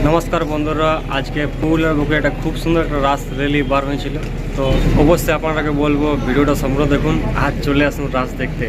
নমস্কার বন্ধুরা, আজকে পুরুলিয়ার বুকে একটা খুব সুন্দর একটা রাস র্যালি বার হয়েছিল। তো অবশ্যই আপনারাকে বলবো ভিডিওটা সম্পূর্ণ দেখুন আর চলে আসুন রাস দেখতে।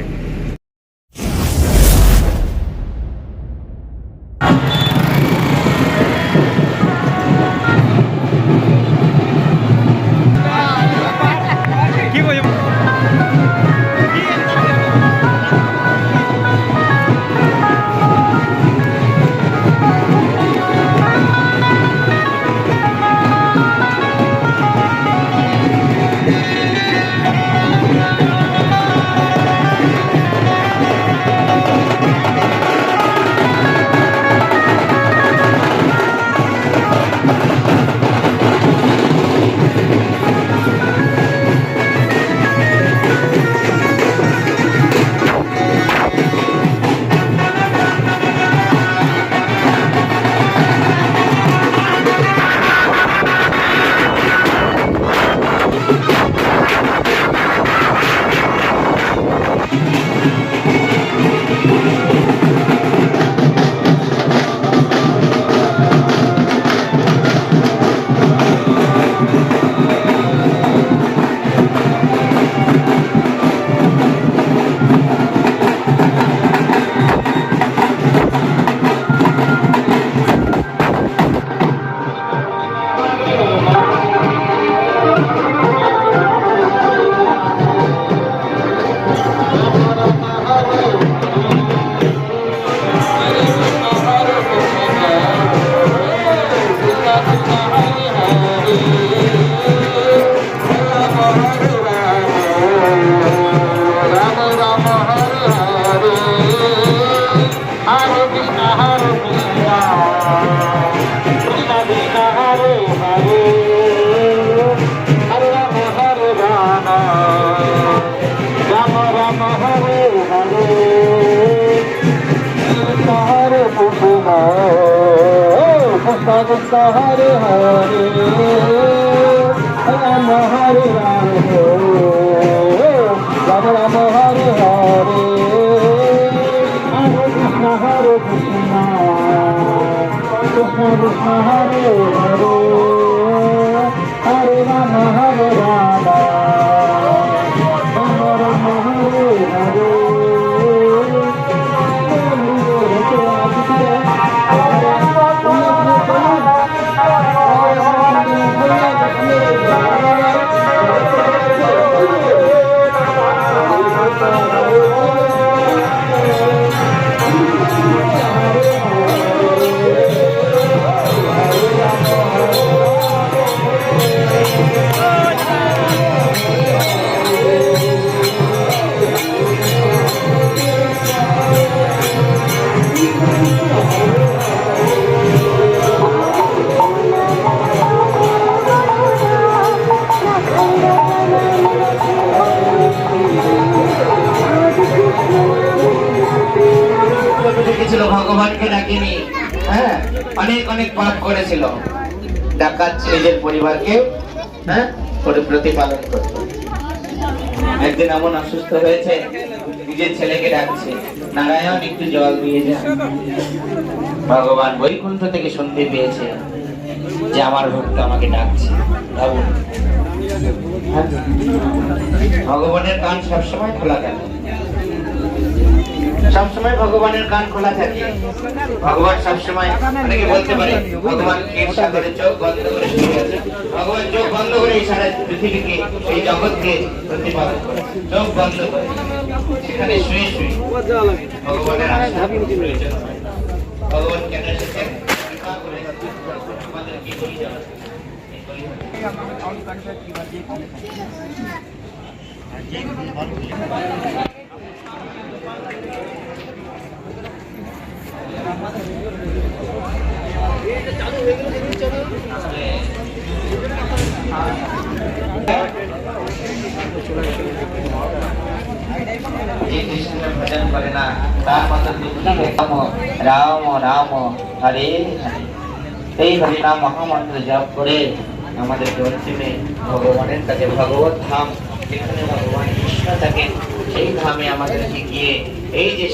Hare Hare Rama Hare Rama Rama Rama Hare Hare Hare Krishna Krishna Krishna Hare Hare Hare Rama Hare Rama Rama Rama Hare Hare ভগবানকে ডাকেনি, হ্যাঁ, অনেক অনেক পাপ করেছিল, ডাকাচ্ছে নিজের পরিবারকে, হ্যাঁ, প্রতিপালন করত। একদিন এমন অসুস্থ হয়েছে, নিজের ছেলেকে ডাকছে, নারায়ণ একটু জল দিয়ে যা। ভগবান বৈকুণ্ঠ থেকে শুনতে পেয়েছে যে আমার ভক্ত আমাকে ডাকছে। ভাবুন, ভগবানের কান সবসময় খোলা থাকে, সবসময় ভগবানের কান খোলা থাকে। ভগবান সবসময়, অনেকে বলতে পারে ভগবান ঈর্ষা করে চোখ বন্ধ করে শুয়ে আছে। ভগবান চোখ বন্ধ করে এই সারা পৃথিবীকে, এই জগৎকে প্রতিপালন করে, চোখ বন্ধ করে সেখানে শুয়ে শুয়ে ভগবানের আশা প্রয়োজন। ভগবান কেন এসেছেন? কৃপা করে আমাদের কি করি যাবে। ভজন করে না তার মতো রাম রাম হরে হরে, এই হরিনাম মহামন্ত্র জপ করে আমাদের অন্তিমে ভগবানের কাছে ভগবত ধাম যেখানে ভগবান কৃষ্ণ থাকেন সেই ধামে আমাদেরকে গিয়ে এই যে